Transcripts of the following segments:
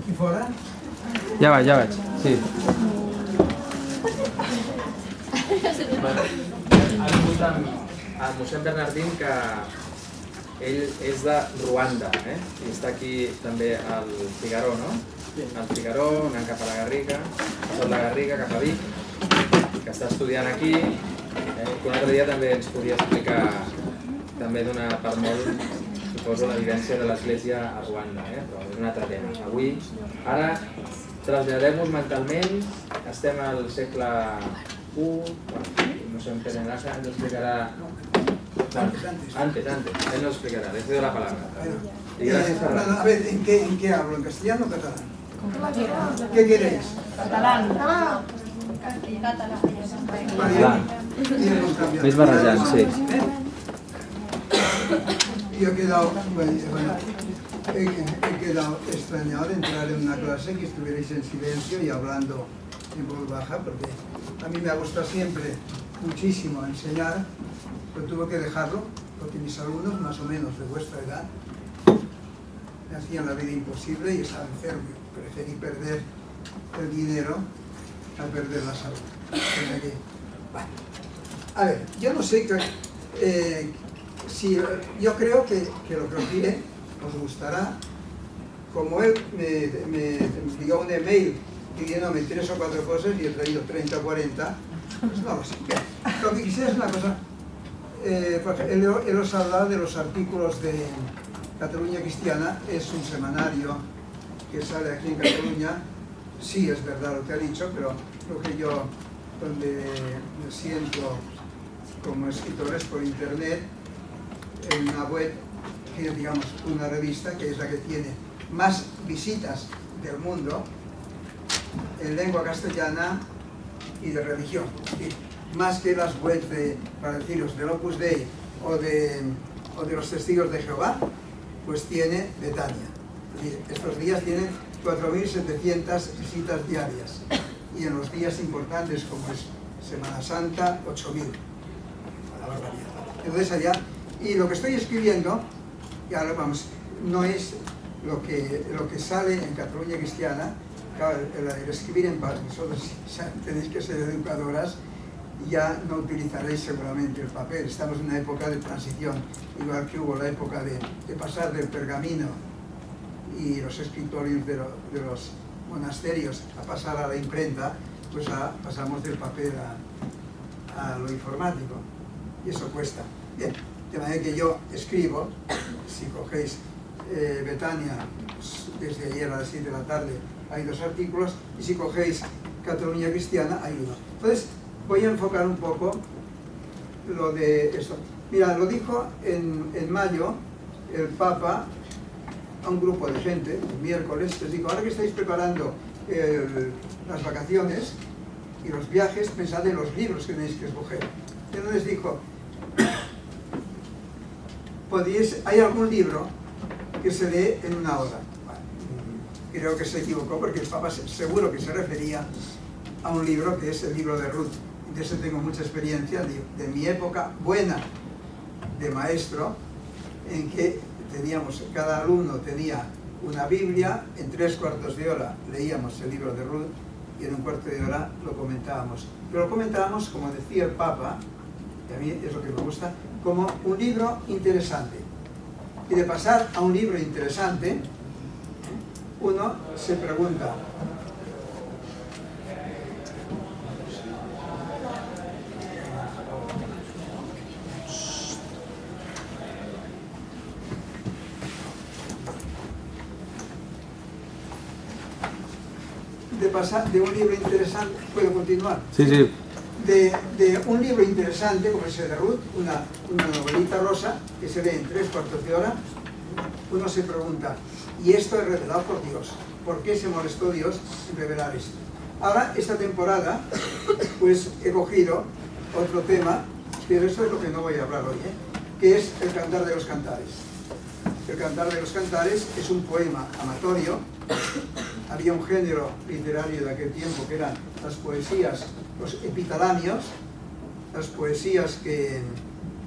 Aquí fora? Ja vaig, sí. Ha vingut amb mossèn Bernardín, que ell és de Ruanda, i està aquí també al Figaró, no? Al Figaró, anant cap a la Garriga, passat la Garriga cap a Vic, que està estudiant aquí, que un altre dia també ens podia explicar, també dona per molt, suposo, la vivència de l'Església a Ruanda, però és un altre tema. Avui, ara, traslladem-nos mentalment, estem al segle I, no sé, en Pere Nasa ens explicarà... Antes, él nos explicará, le cedo la palabra. Y gracias, Ferran. A ver, ¿en qué hablo? ¿En castellano o catalán? ¿Qué queréis? Catalán. Més barrejant, sí. Yo he quedado extrañado de entrar en una clase que estuvierais en silencio y hablando en voz baja, porque a mí me ha gustado siempre muchísimo enseñar, pero tuve que dejarlo porque mis alumnos, más o menos de vuestra edad, me hacían la vida imposible y estaba enfermo. Preferí perder el dinero a perder la salud. Bueno, a ver, yo no sé si yo creo que lo que os diré os gustará. Como él me envió un email pidiéndome 3 o 4 cosas y he traído 30 o 40, pues no lo sé. Bien, lo que quisiera es una cosa. Él os ha hablado de los artículos de Cataluña Cristiana, es un semanario que sale aquí en Cataluña. Sí, es verdad lo que ha dicho, pero lo que yo, donde me siento como escritor es por internet, en una web, que es, digamos, una revista que es la que tiene más visitas del mundo en lengua castellana y de religión. Más que las webs de, para deciros, del Opus Dei o de los Testigos de Jehová, pues tiene Betania. Estos días tienen 4.700 visitas diarias y en los días importantes como es Semana Santa, 8.000. La barbaridad. Entonces allá, y lo que estoy escribiendo, y ahora vamos, no es lo que sale en Cataluña Cristiana. Claro, el escribir en paz, vosotros tenéis que ser educadoras, ya no utilizaréis seguramente el papel. Estamos en una época de transición, igual que hubo la época de pasar del pergamino y los escritorios de los monasterios a pasar a la imprenta, pues pasamos del papel a lo informático, y eso cuesta. Bien, de manera que yo escribo, si cogéis Betania, pues, desde ayer a las 7 de la tarde hay 2 artículos, y si cogéis Cataluña Cristiana hay 1. Entonces, voy a enfocar un poco lo de esto. Mira, lo dijo en mayo el Papa a un grupo de gente, el miércoles, les dijo: ahora que estáis preparando las vacaciones y los viajes, pensad en los libros que tenéis que escoger. Entonces dijo: ¿hay algún libro que se lee en 1 hora? Bueno, creo que se equivocó, porque el Papa seguro que se refería a un libro que es el libro de Ruth. De eso tengo mucha experiencia, de mi época buena de maestro, en que cada alumno tenía una Biblia, en 3/4 de hora leíamos el libro de Ruth y en 1/4 de hora lo comentábamos. Pero lo comentábamos, como decía el Papa, y a mí es lo que me gusta, como un libro interesante. Y de pasar a un libro interesante, uno se pregunta: de un libro interesante, ¿puedo continuar? Sí, sí. De un libro interesante como ese de Ruth, una novelita rosa que se lee en 3/4 de hora, uno se pregunta: ¿y esto es revelado por Dios? ¿Por qué se molestó Dios en revelar esto? Ahora, esta temporada, pues he cogido otro tema, pero esto es lo que no voy a hablar hoy, que es el Cantar de los Cantares. El Cantar de los Cantares es un poema amatorio. Había un género literario de aquel tiempo que eran las poesías, los epitalamios, las poesías que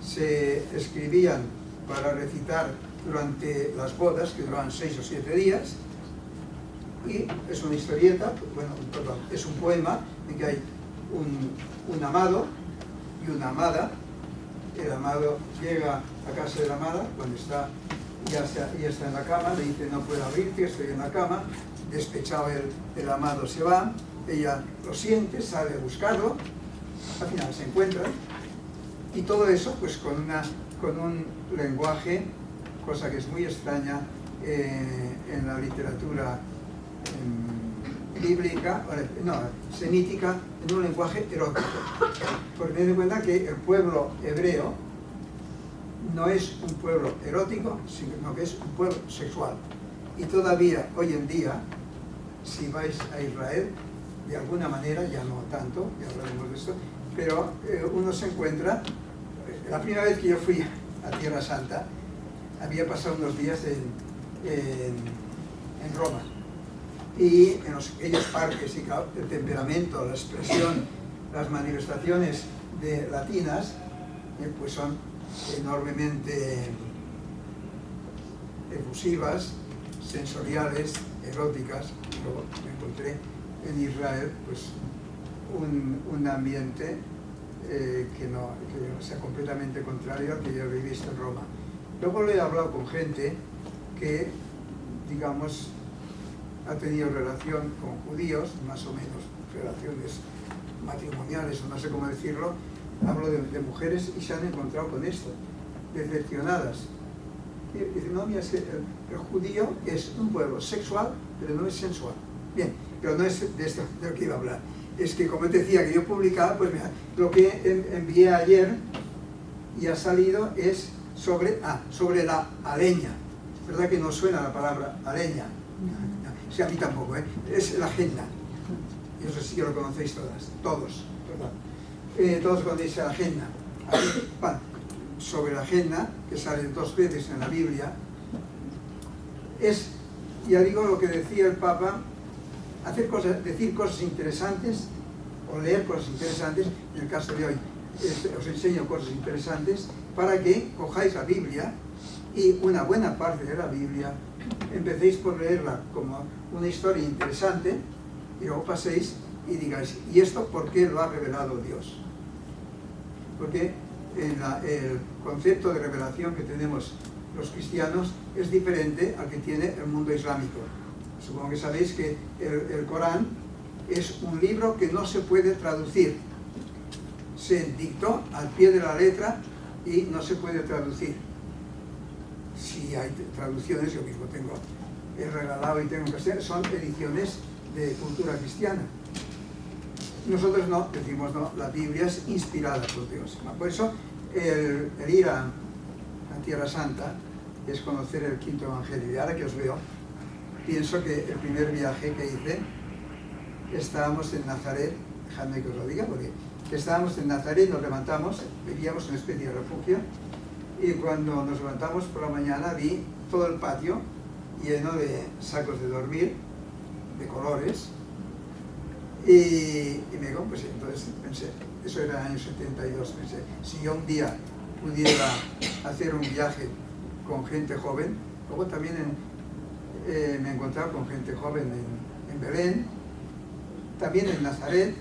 se escribían para recitar durante las bodas, que duraban 6 o 7 días. Y es una historieta, bueno, perdón, es un poema en que hay un amado y una amada. El amado llega a casa de la amada cuando ya está en la cama, le dice no puedo abrirte, estoy en la cama. Despechado el amado se va, ella lo siente, sale a buscarlo, al final se encuentran, y todo eso pues con un lenguaje, cosa que es muy extraña en la literatura bíblica, no, semítica, en un lenguaje erótico. Porque ten en cuenta que el pueblo hebreo no es un pueblo erótico, sino que es un pueblo sexual. Y todavía, hoy en día, si vais a Israel, de alguna manera, ya no tanto, ya hablaremos de esto, pero uno se encuentra, la primera vez que yo fui a Tierra Santa, había pasado unos días en Roma. Y en aquellos parques, y claro, el temperamento, la expresión, las manifestaciones latinas, pues son enormemente efusivas, sensoriales, eróticas. Luego me encontré en Israel pues un ambiente que sea completamente contrario al que yo había visto en Roma. Luego le he hablado con gente que, digamos, ha tenido relación con judíos, más o menos, relaciones matrimoniales, o no sé cómo decirlo. Hablo de mujeres y se han encontrado con esto, decepcionadas. Y dicen, no, mira, el judío es un pueblo sexual, pero no es sensual. Bien, pero no es de esto de lo que iba a hablar. Es que, como te decía, que yo publicaba, pues mira, lo que envié ayer y ha salido es sobre la aleña. Es verdad que no suena la palabra aleña. Sí, a mí tampoco, ¿eh? Es la agenda. Y eso sí que lo conocéis todos, ¿verdad? Todos conocéis la agenda. Bueno, sobre la agenda, que sale 2 veces en la Biblia, es, ya digo, lo que decía el Papa, decir cosas interesantes, o leer cosas interesantes. En el caso de hoy, os enseño cosas interesantes, para que cojáis la Biblia, y una buena parte de la Biblia empecéis por leerla como una historia interesante, y luego paséis y digáis, ¿y esto por qué lo ha revelado Dios? Porque el concepto de revelación que tenemos los cristianos es diferente al que tiene el mundo islámico. Supongo que sabéis que el Corán es un libro que no se puede traducir. Se dictó al pie de la letra y no se puede traducir. Si hay traducciones, yo mismo he regalado y tengo en castellano, son ediciones de cultura cristiana. Nosotros no, decimos no, la Biblia es inspirada por Dios. Por eso el ir a Tierra Santa es conocer el quinto evangelio. Y ahora que os veo, pienso que el primer viaje que hice, estábamos en Nazaret, dejadme que os lo diga, porque estábamos en Nazaret, nos levantamos, vivíamos en una especie de refugio, y cuando nos levantamos por la mañana vi todo el patio lleno de sacos de dormir, de colores, y me digo, pues entonces pensé, eso era el año 72, pensé, si yo un día pudiera hacer un viaje con gente joven. Luego también me he encontrado con gente joven en Belén, también en Nazaret.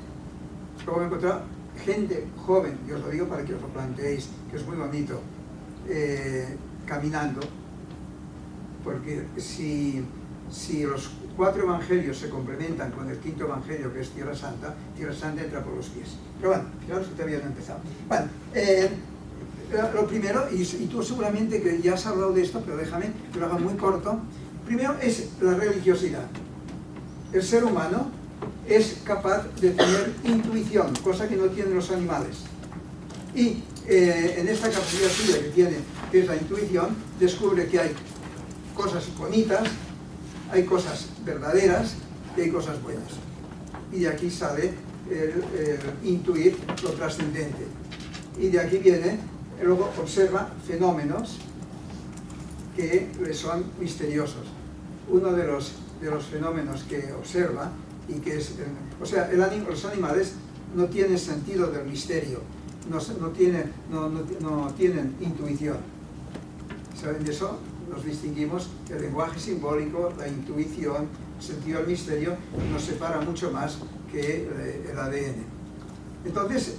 Luego me he encontrado gente joven, y os lo digo para que os lo planteéis, que es muy bonito, caminando, porque si los 4 evangelios se complementan con el quinto evangelio, que es Tierra Santa entra por los pies. Pero bueno, fijaros que todavía no he empezado. Bueno, lo primero, y tú seguramente que ya has hablado de esto, pero déjame que lo haga muy corto. Primero es la religiosidad. El ser humano es capaz de tener intuición, cosa que no tienen los animales. Y en esta capacidad suya que tiene, que es la intuición, descubre que hay cosas bonitas, hay cosas verdaderas y hay cosas buenas. Y de aquí sale el intuir lo trascendente. Y de aquí viene, luego observa fenómenos que le son misteriosos. Uno de los fenómenos que observa, y que es, o sea, los animales no tienen sentido del misterio, no tienen intuición. ¿Saben de eso? Nos distinguimos el lenguaje simbólico, la intuición, sentido del misterio, nos separa mucho más que el ADN. Entonces,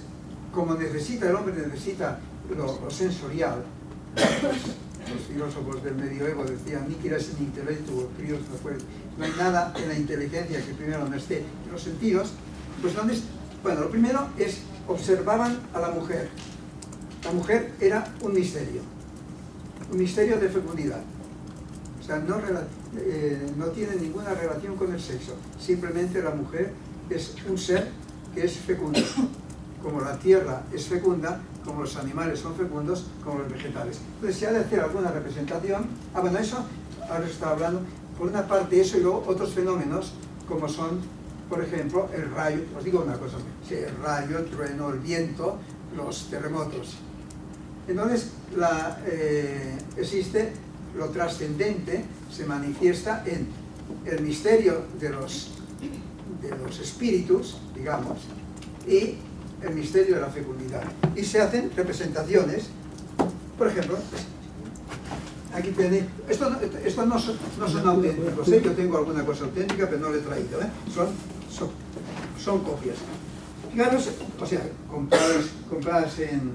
como el hombre necesita lo sensorial, los filósofos del medioevo decían, ni eres en intelecto, no hay nada en la inteligencia que primero no esté en los sentidos. Pues entonces, bueno, lo primero es, observaban a la mujer. La mujer era un misterio de fecundidad. O sea, no tiene ninguna relación con el sexo. Simplemente la mujer es un ser que es fecundo. Como la tierra es fecunda, como los animales son fecundos, como los vegetales. Entonces, si ha de hacer alguna representación, bueno, eso, ahora se está hablando, por una parte eso y luego otros fenómenos, como son, por ejemplo, el rayo, os digo una cosa, sí, el rayo, el trueno, el viento, los terremotos. Entonces, existe lo trascendente, se manifiesta en el misterio de los espíritus, digamos, y el misterio de la fecundidad. Y se hacen representaciones, por ejemplo, aquí tenéis, estos no son auténticos, yo tengo alguna cosa auténtica, pero no lo he traído, son copias. Fijaros, o sea, compradas en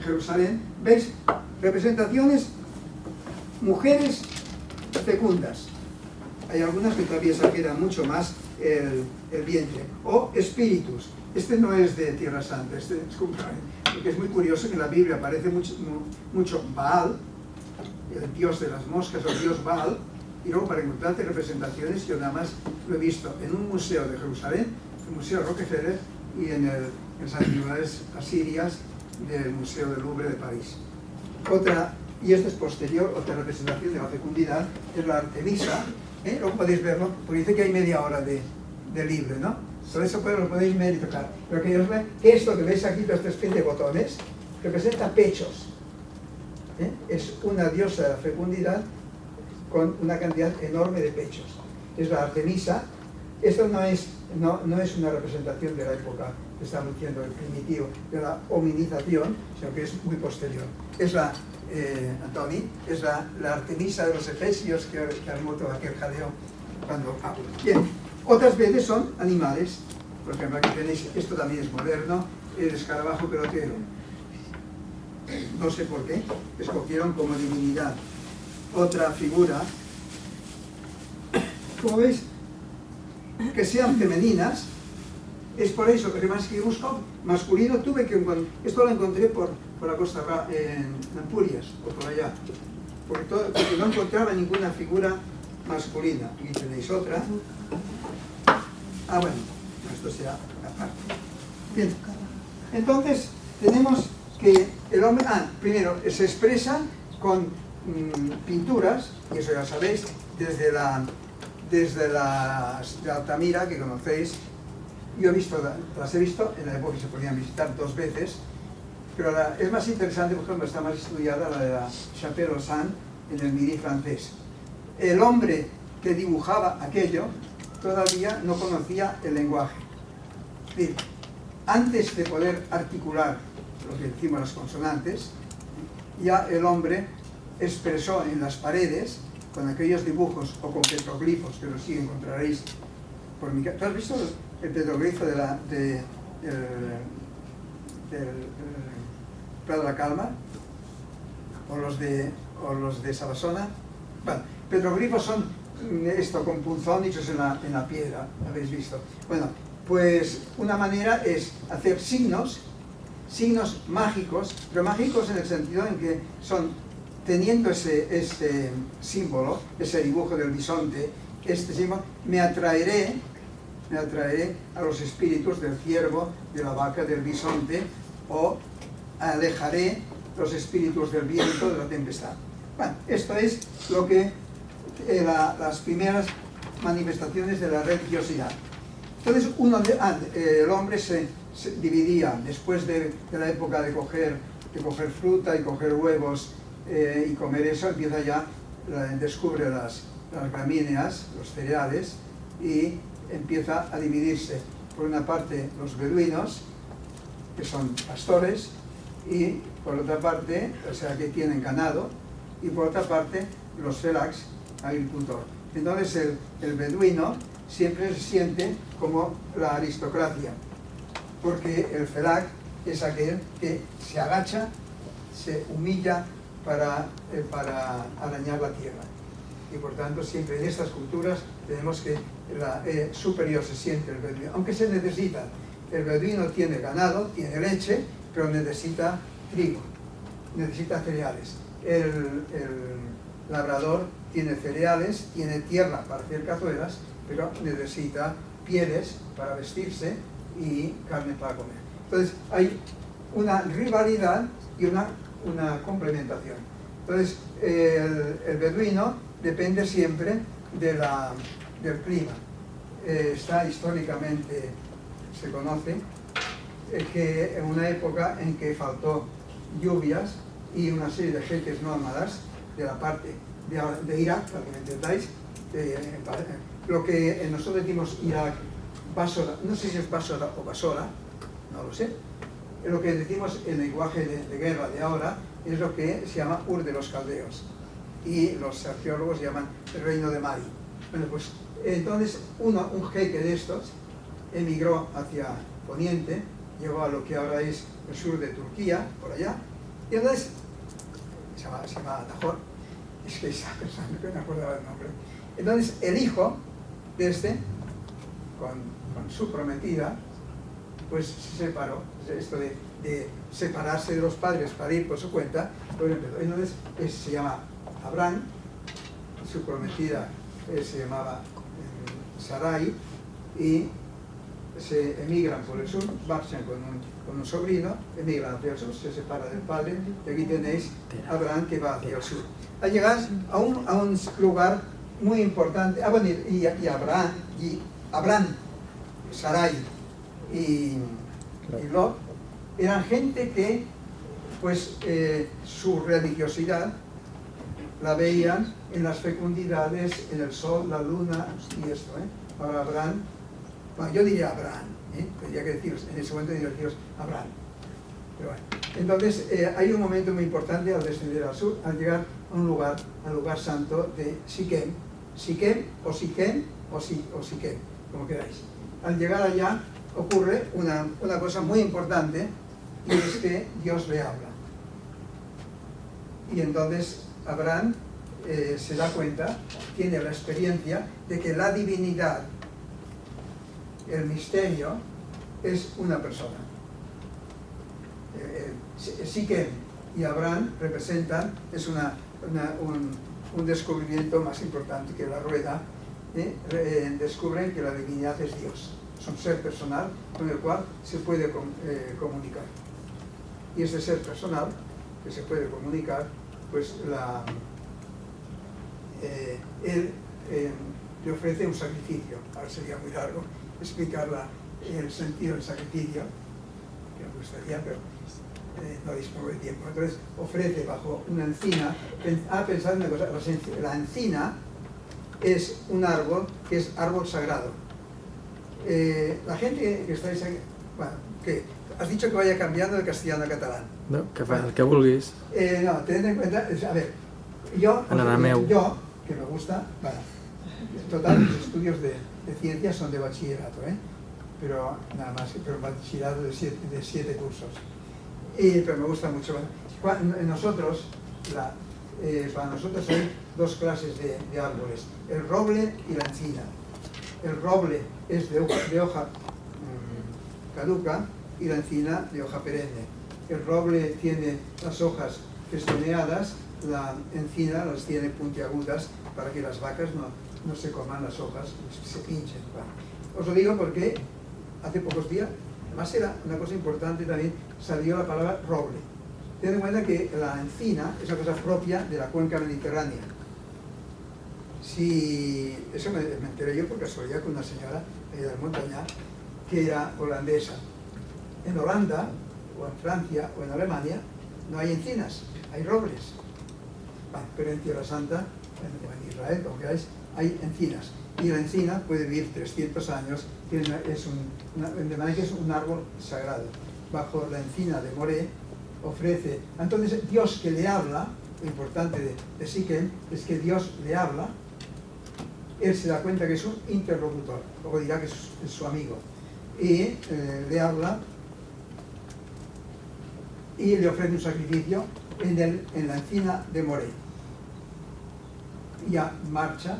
Jerusalén, ¿veis? Representaciones, mujeres fecundas. Hay algunas que todavía exageran mucho más el vientre. O espíritus. Este no es de Tierra Santa, este es porque es muy curioso que en la Biblia aparece mucho Baal, el dios de las moscas o el dios Baal, y luego para encontrarte representaciones yo nada más lo he visto en un museo de Jerusalén, el Museo Rockefeller, y en las antigüedades asirias del Museo del Louvre de París. Otra, y esta es posterior, otra representación de la fecundidad es la Artemisa, luego podéis verlo, porque dice que hay media hora de libre, ¿no? Por eso lo podéis ver y tocar. Pero que os vean, esto que veis aquí, esta especie de botones, representa pechos. Es una diosa de la fecundidad con una cantidad enorme de pechos. Es la Artemisa. Esto no es una representación de la época que estamos diciendo, el primitivo, de la hominización, sino que es muy posterior. Es la, Antoni, es la Artemisa de los Efesios que armó todo aquel jaleo cuando habla. Bien, otras veces son animales. Por ejemplo, aquí tenéis, esto también es moderno, el escarabajo pelotero. No sé por qué, escogieron como divinidad. Otra figura, como veis, que sean femeninas, es por eso que más que busco masculino tuve que encontrar, esto lo encontré por la costa en Ampurias, o por allá, porque no encontraba ninguna figura masculina. Aquí tenéis otra. Bueno, esto será aparte. Bien, entonces tenemos que el hombre, primero se expresa con pinturas, y eso ya sabéis, desde la Altamira, que conocéis. Yo las he visto en la época que se podían visitar 2 veces, pero es más interesante, por ejemplo, está más estudiada la de la Chapelle-aux-Saints en el Midi francés. El hombre que dibujaba aquello todavía no conocía el lenguaje. Es decir, antes de poder articular lo que decimos las consonantes, ya el hombre expresó en las paredes, con aquellos dibujos o con petroglifos, que los sí encontraréis por mi casa. ¿Tú has visto el petroglifo del Prado de la Calma? ¿O los de Sabasona? Bueno, petroglifos son esto con punzón hechos en la piedra, ¿habéis visto? Bueno, pues una manera es hacer signos mágicos, pero mágicos en el sentido en que son, teniendo ese símbolo, ese dibujo del bisonte, este símbolo, me atraeré a los espíritus del ciervo, de la vaca, del bisonte, o alejaré los espíritus del viento, de la tempestad. Bueno, esto es lo que las primeras manifestaciones de la religiosidad. Entonces, el hombre se dividía después de la época de coger fruta y coger huevos y comer eso, empieza ya, descubre las gramíneas, los cereales, y empieza a dividirse. Por una parte los beduinos, que son pastores, y por otra parte, o sea, que tienen ganado, y por otra parte los felax, agricultor. Entonces el beduino siempre se siente como la aristocracia, porque el felag es aquel que se agacha, se humilla para arañar la tierra. Y por tanto siempre en estas culturas tenemos que superior se siente el beduino, aunque se necesita. El beduino tiene ganado, tiene leche, pero necesita trigo, necesita cereales. El labrador tiene cereales, tiene tierra para hacer cazuelas, pero necesita pieles para vestirse y carne para comer. Entonces hay una rivalidad y una complementación. Entonces el beduino depende siempre del clima. Está históricamente, se conoce, que en una época en que faltó lluvias y una serie de jeques nómadas de la parte de Irak, para que me entendáis, lo que nosotros decimos Irak, Basora, no sé si es Basora o Basora, no lo sé. Lo que decimos en el lenguaje de guerra de ahora es lo que se llama Ur de los Caldeos, y los arqueólogos llaman el reino de Mari. Bueno, pues entonces un jeque de estos emigró hacia Poniente, llegó a lo que ahora es el sur de Turquía, por allá, y entonces se llama Nahor, es que esa persona no me acordaba el nombre. Entonces el hijo de este, con su prometida, pues se separó. Esto de separarse de los padres para ir por su cuenta, pues empezó. Entonces se llama Abraham, su prometida se llamaba Sarai, y se emigran por el sur, marchan con un sobrino, emigran hacia el sur, se separa del padre, y aquí tenéis a Abraham que va hacia el sur. Al llegar a un lugar muy importante, bueno, y Abraham, Sarai y Lot eran gente que, pues, su religiosidad la veían en las fecundidades, en el sol, la luna y esto. Ahora Abraham, bueno, yo diría Abraham, tendría que deciros, en ese momento diría deciros Abraham. Pero bueno. Entonces hay un momento muy importante al descender al sur, al llegar a un lugar, al lugar santo de Siquem, o Siquem, como queráis. Al llegar allá ocurre una cosa muy importante, y es que Dios le habla. Y entonces Abraham se da cuenta, tiene la experiencia de que la divinidad, el misterio, es una persona. Siquem y Abraham representan, es un descubrimiento más importante que la rueda. Descubren que la divinidad es Dios, es un ser personal con el cual se puede comunicar. Y ese ser personal que se puede comunicar, pues él le ofrece un sacrificio. Ahora sería muy largo explicar el sentido del sacrificio, que me gustaría, pero no dispongo de tiempo. Entonces ofrece bajo una encina. Pensad en una cosa, la encina es un árbol que es árbol sagrado. La gente que estáis aquí, bueno, ¿qué? Has dicho que vaya cambiando de castellano a catalán. No, el que vulguis. No, tened en cuenta, a ver, yo, que me gusta, bueno, total, mis estudios de ciencias son de bachillerato, pero nada más, pero bachillerato de 7 cursos. Pero me gusta mucho. Para nosotros hay dos clases de árboles, el roble y la encina. El roble es de hoja caduca y la encina de hoja perenne. El roble tiene las hojas festoneadas, la encina las tiene puntiagudas para que las vacas no se coman las hojas, se pinchen. Os lo digo porque hace pocos días, además era una cosa importante también, salió la palabra roble. Ten en cuenta que la encina es una cosa propia de la cuenca mediterránea. Eso me enteré yo por casualidad con una señora de Montaña que era holandesa. En Holanda, o en Francia, o en Alemania, no hay encinas, hay robles. Pero en Tierra Santa, o en Israel, como queráis, hay encinas. Y la encina puede vivir 300 años, de manera que es un árbol sagrado. Bajo la encina de Moré ofrece. Entonces, Dios que le habla, lo importante de Siquem es que Dios le habla él se da cuenta que es un interlocutor, luego dirá que es su amigo, y le habla y le ofrece un sacrificio en la encina de Moré. Ya marcha,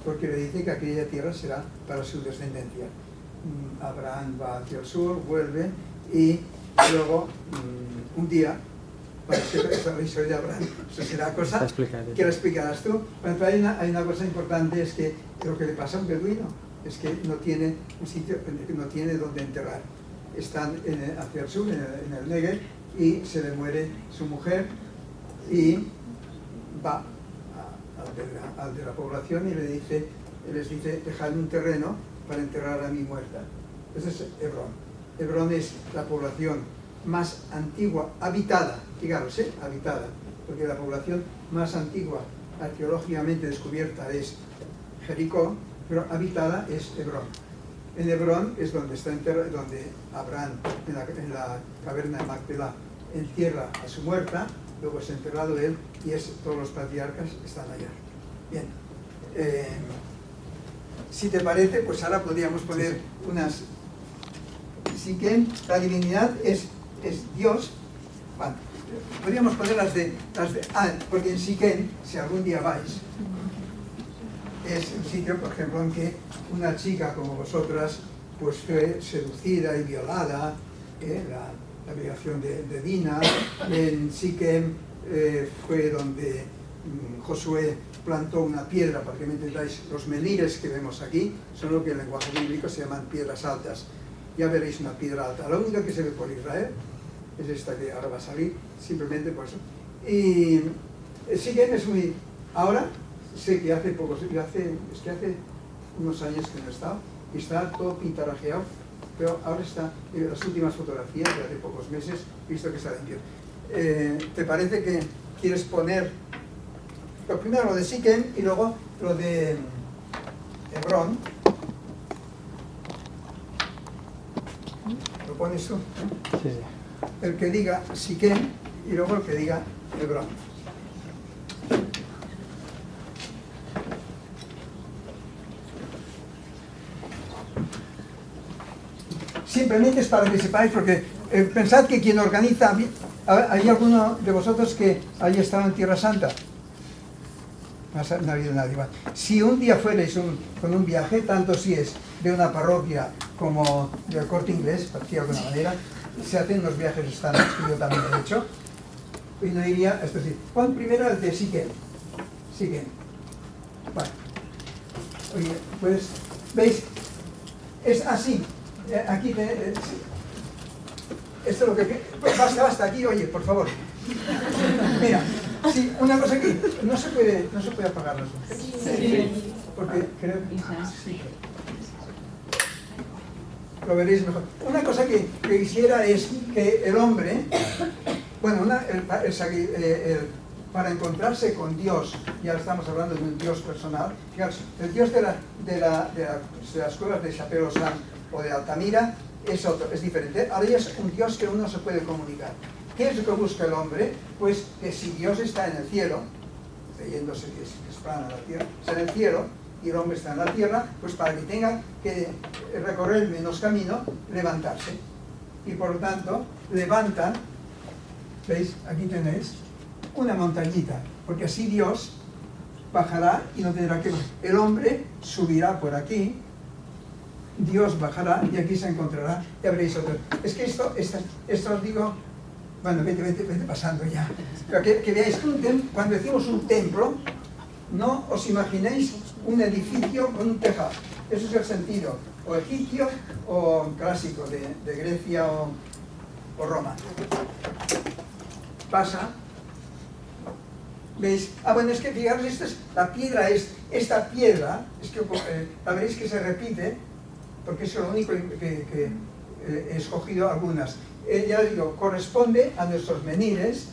porque le dice que aquella tierra será para su descendencia. Abraham va hacia el sur, vuelve, y luego un día, bueno, esa es la historia de Abraham, eso será cosa que la explicarás tú. Pero hay una cosa importante, es que lo que le pasa a un beduino es que no tiene un sitio, no tiene donde enterrar. Están hacia el sur, en el Negev, y se le muere su mujer, y va al de la población y les dice, dejadme un terreno para enterrar a mi muerta. Ese es Hebrón. Hebrón es la población más antigua, habitada, fijaros, habitada, porque la población más antigua arqueológicamente descubierta es Jericó, pero habitada es Hebrón. En Hebrón es donde está donde Abraham, en la caverna de Macpelá, entierra a su muerta, luego es enterrado él, y todos los patriarcas están allá. Bien. Si te parece, pues ahora podríamos poner unas... Siquem, la divinidad es Dios. Bueno, podríamos poner las de... porque en Siquem, si algún día vais, es un sitio, por ejemplo, en que una chica como vosotras pues fue seducida y violada, la violación de Dina. En Siquem fue donde Josué plantó una piedra, para que me entendáis, los menires que vemos aquí son lo que en el lenguaje bíblico se llaman piedras altas. Ya veréis una piedra alta. La única que se ve por Israel es esta que ahora va a salir, simplemente por eso. Y Siquem es muy... Ahora sé que hace unos años que no he estado, y está todo pintarajeado, pero ahora está, en las últimas fotografías de hace pocos meses, he visto que está limpio. ¿Te parece que quieres poner lo primero lo de Siquem y luego lo de Hebrón? ¿Lo pones tú? Sí, sí. El que diga Siquem y luego el que diga Hebrón. Simplemente es para que sepáis, porque pensad que quien organiza... ¿Hay alguno de vosotros que haya estado en Tierra Santa? No ha habido nadie. Si un día fuerais con un viaje, tanto si es de una parroquia como del Corte Inglés, por decirlo de alguna manera, se hacen unos viajes estándar, que yo también he hecho, y no iría, es decir, pon primero el de Siquem. Vale. Oye, pues, ¿veis? Es así. Aquí esto es lo que... Basta aquí, oye, por favor. Mira, sí, una cosa que no se puede apagar las luces. Sí. Porque creo que sí. Lo veréis mejor. Una cosa que quisiera es que el hombre, bueno, para encontrarse con Dios, ya estamos hablando de un Dios personal, fijaros, el Dios de las cuevas de Chapelosán o de Altamira es otro, es diferente. Ahora ya es un Dios que uno se puede comunicar. ¿Qué es lo que busca el hombre? Pues que si Dios está en el cielo, creyéndose que es plana la tierra, está en el cielo y el hombre está en la tierra, pues para que tenga que recorrer menos camino, levantarse. Y por lo tanto, levantan, ¿veis? Aquí tenéis una montañita, porque así Dios bajará y no tendrá que... El hombre subirá por aquí, Dios bajará y aquí se encontrará, ya veréis otro. Es que esto os digo, bueno, vete pasando ya. Pero que veáis, cuando decimos un templo, no os imaginéis un edificio con un tejado. Eso es el sentido, o egipcio o clásico de Grecia o Roma. Pasa. ¿Veis? Bueno, es que fijaros, esta piedra, es que la veréis que se repite, porque es lo único que he escogido algunas. Ya digo, corresponde a nuestros menires,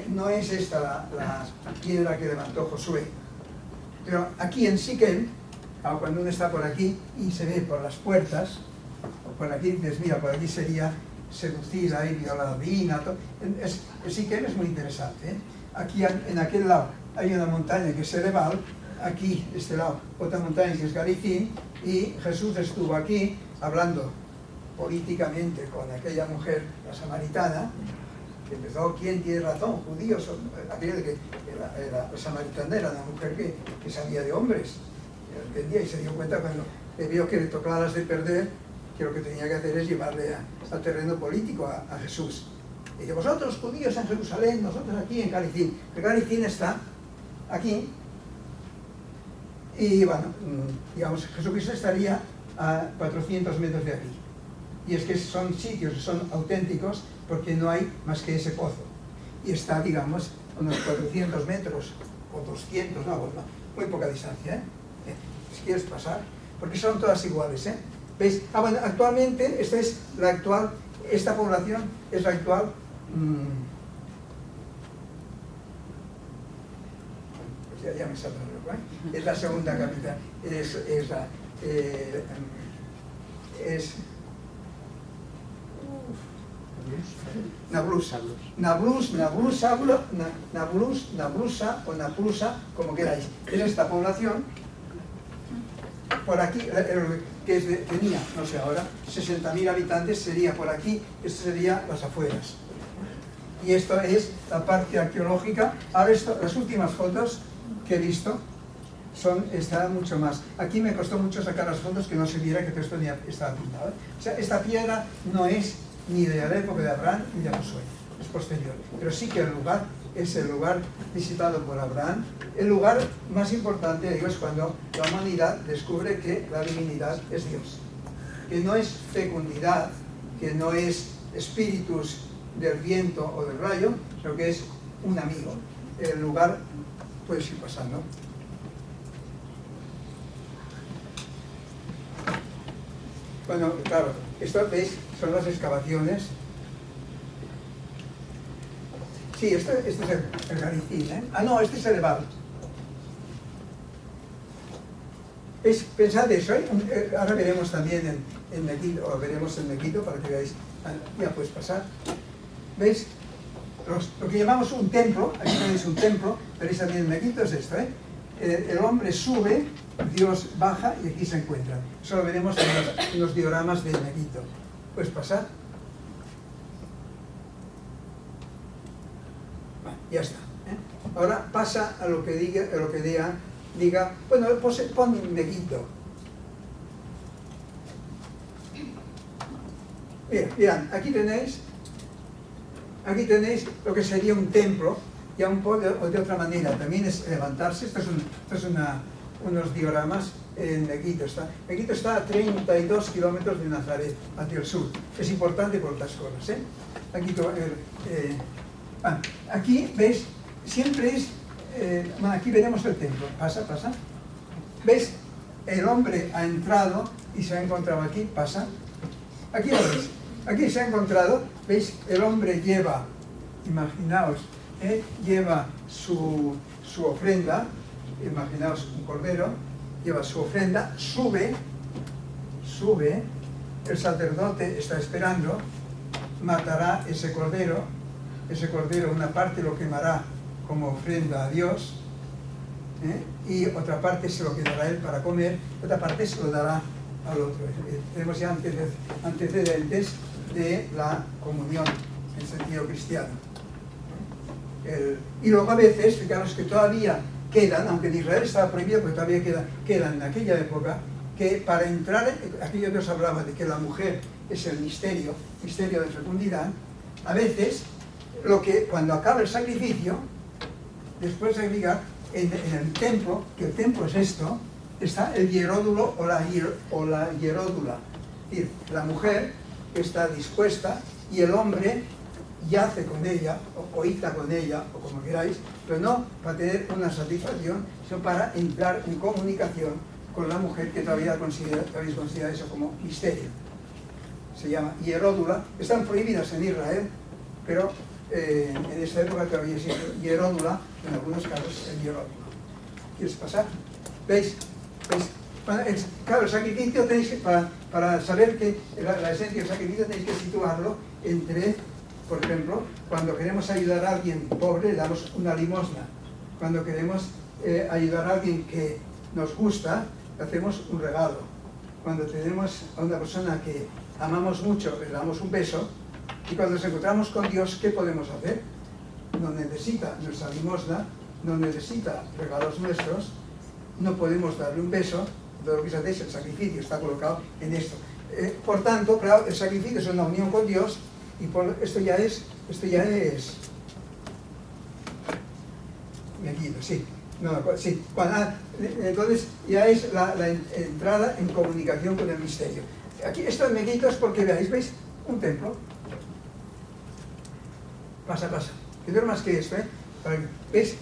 no es esta la piedra que levantó Josué. Pero aquí en Siquem, cuando uno está por aquí y se ve por las puertas, o por aquí, dices, mira, por aquí sería seducida y violadina. Siquem es muy interesante. Aquí en aquel lado hay una montaña que es Cerebal, aquí, de este lado, otra montaña que es Garizim, y Jesús estuvo aquí hablando políticamente con aquella mujer, la samaritana, que empezó, ¿quién tiene razón? Judíos, aquello de que la samaritana era una mujer que sabía de hombres, entendía y se dio cuenta cuando le vio que le tocaba las de perder, que lo que tenía que hacer es llevarle al terreno político a Jesús. Y dice, vosotros judíos en Jerusalén, nosotros aquí en Garizim. El Garizim está aquí, y bueno, digamos, Jesucristo estaría a 400 metros de aquí. Y es que son sitios que son auténticos porque no hay más que ese pozo. Y está, digamos, a unos 400 metros o 200, no, muy poca distancia, ¿eh? Si quieres pasar, porque son todas iguales, ¿eh? ¿Veis? Ah, bueno, actualmente, esta población es la actual... pues ya me saldrá luego, ¿eh? Es la segunda capital, Nablusa o Naplusa, como queráis. Es esta población, por aquí, que tenía, no sé ahora, 60.000 habitantes, sería por aquí, esto sería las afueras. Y esto es la parte arqueológica. Ahora las últimas fotos que he visto está mucho más. Aquí me costó mucho sacar las fotos que no se viera que todo esto estaba pintado, ¿eh? O sea, esta piedra no es ni de la época de Abraham ni de Josué, es posterior. Pero sí que el lugar es el lugar visitado por Abraham. El lugar más importante, digo, es cuando la humanidad descubre que la divinidad es Dios. Que no es fecundidad, que no es espíritus del viento o del rayo, sino que es un amigo. El lugar, puedes ir pasando. Bueno, claro, esto, ¿veis? Son las excavaciones. Sí, este es el Garizim, ¿eh? Ah, no, este es el Ebal. Pensad eso, ¿eh? Ahora veremos también en Megiddo, o veremos en Megiddo para que veáis. Ya puedes pasar. ¿Veis? Lo que llamamos un templo, aquí tenéis un templo, veréis también en Megiddo es esto, ¿eh? El hombre sube, Dios baja y aquí se encuentran. Eso lo veremos en los dioramas de Megiddo. ¿Puedes pasar? Bueno, ya está, ¿eh? Ahora pasa a lo que diga, bueno, pues pon Megiddo. Mirad, aquí tenéis lo que sería un templo, ya un poco de otra manera, también es levantarse. Esto es unos dioramas en Megiddo. Megiddo está a 32 kilómetros de Nazaret, hacia el sur. Es importante por otras cosas, ¿eh? Aquí, ¿veis? Siempre es... aquí veremos el templo. Pasa. ¿Veis? El hombre ha entrado y se ha encontrado aquí. Pasa. Aquí lo veis. Aquí se ha encontrado. ¿Veis? El hombre lleva, imaginaos, lleva su ofrenda. Imaginaos un cordero. Lleva su ofrenda. Sube. El sacerdote está esperando. Matará ese cordero. Ese cordero, una parte lo quemará como ofrenda a Dios, y otra parte se lo quedará él para comer, otra parte se lo dará al otro. Tenemos ya antecedentes de la comunión en sentido cristiano. Y luego a veces, fijaros que todavía quedan, aunque en Israel estaba prohibido, pero todavía quedan en aquella época, que para entrar, aquello que os hablaba de que la mujer es el misterio de fecundidad, a veces, cuando acaba el sacrificio, después de sacrificar, en el templo, que el templo es esto, está el hieródulo o la hieródula. Es decir, la mujer está dispuesta y el hombre yace con ella, o coita con ella, o como queráis, pero no para tener una satisfacción, sino para entrar en comunicación con la mujer, que todavía habéis considerado eso como misterio. Se llama hieródula. Están prohibidas en Israel, pero en esta época todavía existe hieródula, en algunos casos el hieródula. ¿Quieres pasar? ¿Veis? Bueno, claro, el sacrificio tenéis que, para saber que la esencia del sacrificio tenéis que situarlo entre, por ejemplo, cuando queremos ayudar a alguien pobre le damos una limosna. Cuando queremos ayudar a alguien que nos gusta, hacemos un regalo. Cuando tenemos a una persona que amamos mucho, le damos un beso, y cuando nos encontramos con Dios, ¿qué podemos hacer? No necesita nuestra limosna, no necesita regalos nuestros, no podemos darle un beso, todo lo que se hace es el sacrificio, está colocado en esto. Por tanto, claro, el sacrificio es una unión con Dios, y esto ya es Megiddo, sí. No, sí. Bueno, entonces ya es la entrada en comunicación con el misterio. Aquí esto de Megiddo es porque veis, un templo. Pasa. Que no es más que esto, ¿Veis?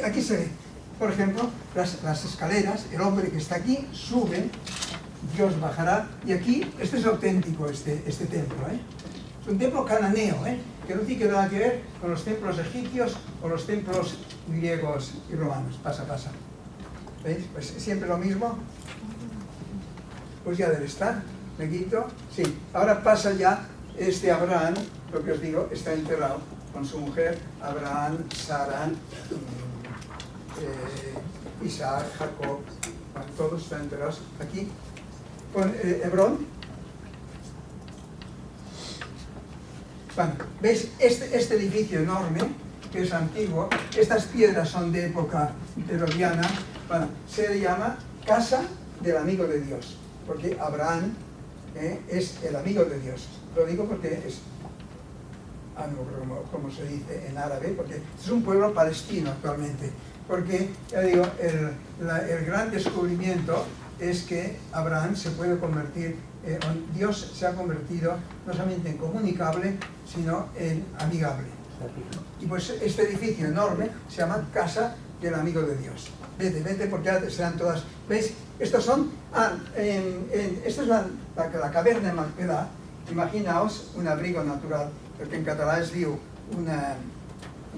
Aquí se ve, por ejemplo, las escaleras, el hombre que está aquí sube, Dios bajará, y aquí, este es auténtico, este templo, Es un templo cananeo, que no tiene nada que ver con los templos egipcios o los templos griegos y romanos. Pasa. ¿Veis? Pues siempre lo mismo. Pues ya debe estar. Megiddo. Sí. Ahora pasa ya Abraham, lo que os digo, está enterrado con su mujer, Abraham, Sara, Isaac, Jacob, todos están enterrados aquí. Con Hebrón. Bueno, ¿veis? Este edificio enorme, que es antiguo, estas piedras son de época herodiana, bueno, se le llama Casa del Amigo de Dios, porque Abraham es el amigo de Dios. Lo digo porque es, como se dice en árabe, porque es un pueblo palestino actualmente, porque, ya digo, el gran descubrimiento es que Abraham se puede convertir, Dios se ha convertido no solamente en comunicable, sino en amigable. Y pues este edificio enorme se llama Casa del Amigo de Dios. Vete, porque ahora serán todas. ¿Veis? Estos son. Esta es la caverna de Macpelà. Imaginaos un abrigo natural, el que en català es diu una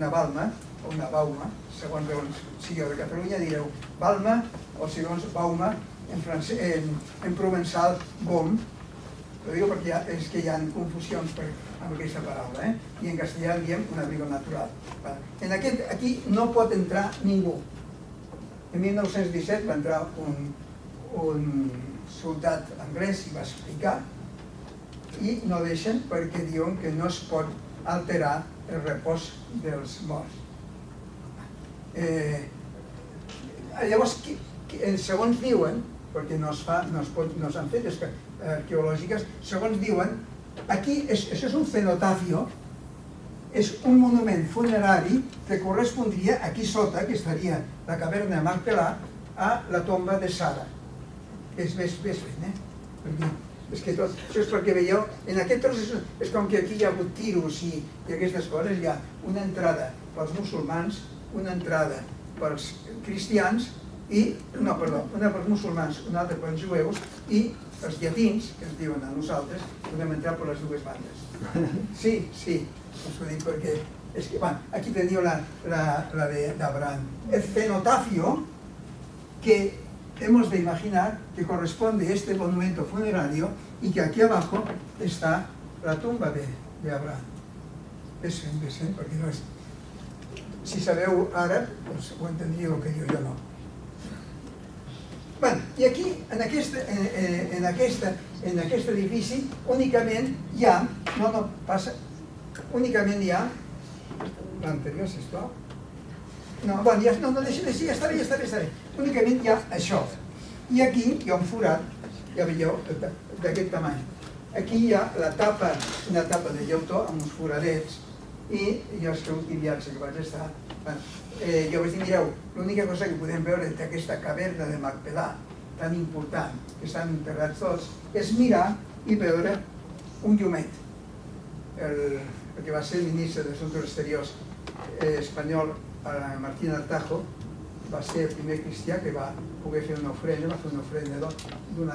balma, o una bauma, segons on sigueu de Catalunya direu balma, o segons bauma, en provençal bom. Lo digo porque es que hi ha confusions amb aquesta paraula, i en castellà diem un abrigo natural. Aquí no pot entrar ningú. En 1917 va entrar un soldat anglès i va explicar, i no deixen perquè diuen que no es pot alterar el repòs dels morts. Llavors, segons diuen, perquè no s'han fet arqueològiques, segons diuen, aquí això és un cenotafio, és un monument funerari que correspondria aquí sota, que estaria la caverna de Macpelà, a la tomba de Sara. Ves fent, És que tot, això és perquè veieu, en aquest tros és com que aquí hi ha hagut tiros i aquestes coses, hi ha una entrada pels musulmans, una entrada pels cristians, una pels musulmans, una altra pels jueus, i els llatins, que ens diuen a nosaltres, podem entrar per les dues bandes. Sí, us ho dic perquè, és que, aquí teniu la d'Abraham. El cenotafio que hemos de imaginar que corresponde a este monumento funerario y que aquí abajo está la tumba de Abraham. Ves, perquè no és... Si sabeu àrab, doncs ho entendríeu el que diu jo no. Bé, i aquí, en aquest edifici, únicament hi ha... Únicament hi ha... L'anterior, sisplau. No, deixa, ja està bé. Únicament hi ha això. I aquí hi ha un forat, ja veieu, d'aquest tamany. Aquí hi ha una tapa de llautó amb uns foradets, i jo és que l'últim viatge que vaig estar, jo vaig dir, mireu, l'única cosa que podem veure d'aquesta caverna de Macpelà, tan important, que estan enterrats tots, és mirar i veure un llumet. El que va ser el ministre d'Assumptes Exteriors espanyol, Martín Artajo, va ser el primer cristià que va poder fer una ofrena, va fer una ofrena d'una